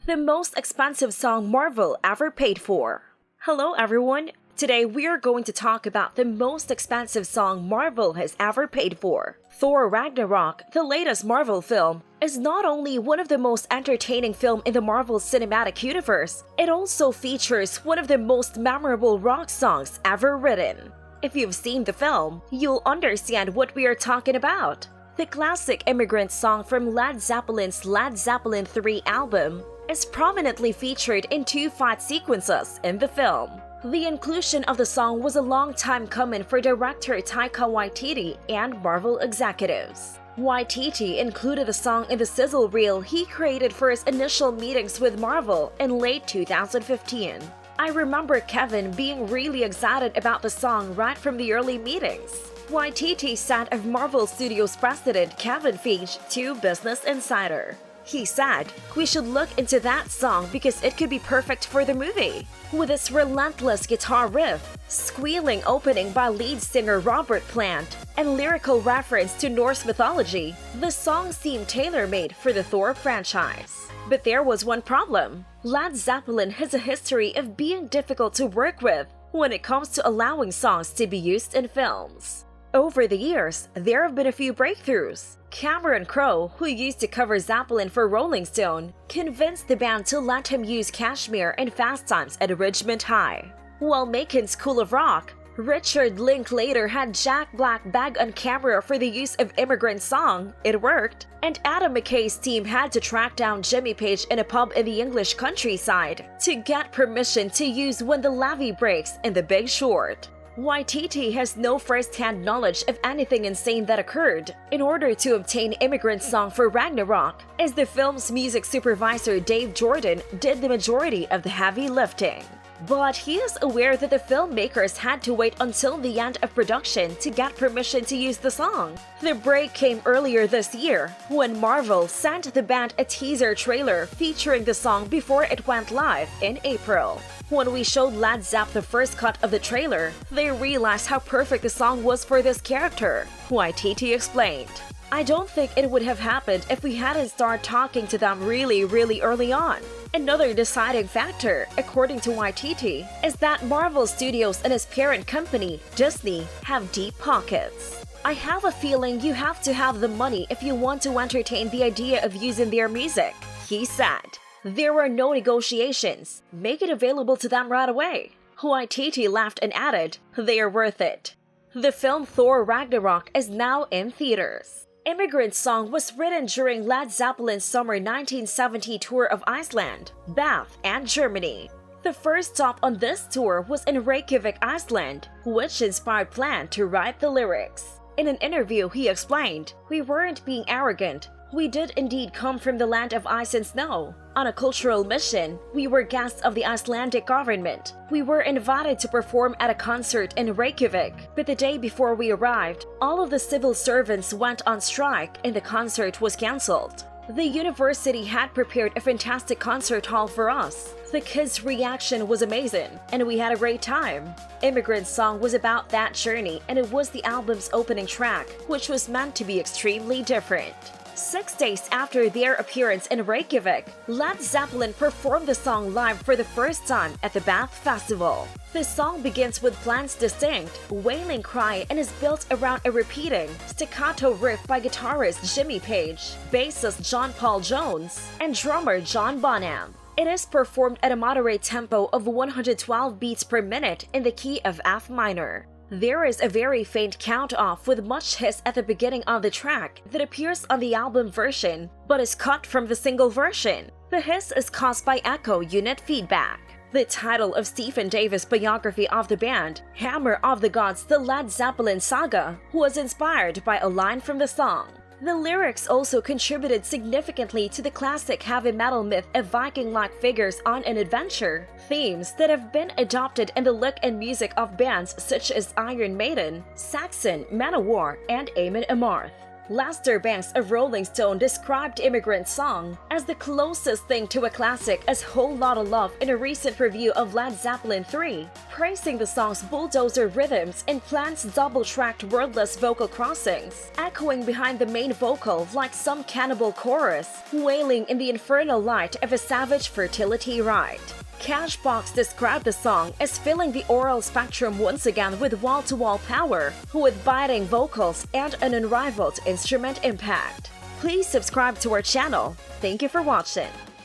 the most expensive song Marvel ever paid for. Hello everyone! Today we are going to talk about the most expensive song Marvel has ever paid for. Thor Ragnarok, the latest Marvel film, is not only one of the most entertaining films in the Marvel Cinematic Universe, it also features one of the most memorable rock songs ever written. If you've seen the film, you'll understand what we are talking about. The classic immigrant song from Led Zeppelin's Led Zeppelin III album is prominently featured in two fight sequences in the film. The inclusion of the song was a long time coming for director Taika Waititi and Marvel executives. Waititi included the song in the sizzle reel he created for his initial meetings with Marvel in late 2015. I remember Kevin being really excited about the song right from the early meetings. Waititi said of Marvel Studios president Kevin Feige to Business Insider. He said, "We should look into that song because it could be perfect for the movie." With its relentless guitar riff, squealing opening by lead singer Robert Plant, and lyrical reference to Norse mythology, the song seemed tailor-made for the Thor franchise. But there was one problem. Led Zeppelin has a history of being difficult to work with when it comes to allowing songs to be used in films. Over the years, there have been a few breakthroughs. Cameron Crowe, who used to cover Zeppelin for Rolling Stone, convinced the band to let him use Kashmir in Fast Times at Ridgemont High. While making School of Rock, Richard Linklater had Jack Black beg on camera for the use of Immigrant Song. It worked. And Adam McKay's team had to track down Jimmy Page in a pub in the English countryside to get permission to use When the Levee Breaks in The Big Short. Waititi has no first-hand knowledge of anything insane that occurred in order to obtain Immigrant Song for Ragnarok, as the film's music supervisor Dave Jordan did the majority of the heavy lifting. But he is aware that the filmmakers had to wait until the end of production to get permission to use the song. The break came earlier this year, when Marvel sent the band a teaser trailer featuring the song before it went live in April. When we showed Led Zepp the first cut of the trailer, they realized how perfect the song was for this character, Waititi explained. "I don't think it would have happened if we hadn't started talking to them really early on." Another deciding factor, according to Waititi, is that Marvel Studios and his parent company, Disney, have deep pockets. "I have a feeling you have to have the money if you want to entertain the idea of using their music," he said. "There were no negotiations. Make it available to them right away." Waititi laughed and added, "They are worth it." The film Thor Ragnarok is now in theaters. Immigrant Song was written during Led Zeppelin's summer 1970 tour of Iceland, Bath, and Germany. The first stop on this tour was in Reykjavik, Iceland, which inspired Plant to write the lyrics. In an interview, he explained, "We weren't being arrogant. We did indeed come from the land of ice and snow. On a cultural mission, we were guests of the Icelandic government. We were invited to perform at a concert in Reykjavik, but the day before we arrived, all of the civil servants went on strike and the concert was cancelled. The university had prepared a fantastic concert hall for us. The kids' reaction was amazing, and we had a great time." Immigrant Song was about that journey, and it was the album's opening track, which was meant to be extremely different. 6 days after their appearance in Reykjavik, Led Zeppelin performed the song live for the first time at the Bath Festival. The song begins with Plant's distinct, wailing cry and is built around a repeating, staccato riff by guitarist Jimmy Page, bassist John Paul Jones, and drummer John Bonham. It is performed at a moderate tempo of 112 beats per minute in the key of F minor. There is a very faint count-off with much hiss at the beginning of the track that appears on the album version, but is cut from the single version. The hiss is caused by echo unit feedback. The title of Stephen Davis' biography of the band, Hammer of the Gods: The Led Zeppelin Saga, was inspired by a line from the song. The lyrics also contributed significantly to the classic heavy metal myth of Viking-like figures on an adventure, themes that have been adopted in the look and music of bands such as Iron Maiden, Saxon, Manowar, and Amon Amarth. Lester Bangs of Rolling Stone described Immigrant Song as the closest thing to a classic as Whole Lotta Love in a recent review of Led Zeppelin 3, praising the song's bulldozer rhythms and Plant's double-tracked wordless vocal crossings, echoing behind the main vocal like some cannibal chorus, wailing in the infernal light of a savage fertility rite. Cashbox described the song as filling the oral spectrum once again with wall-to-wall power, with biting vocals and an unrivaled instrument impact. Please subscribe to our channel. Thank you for watching.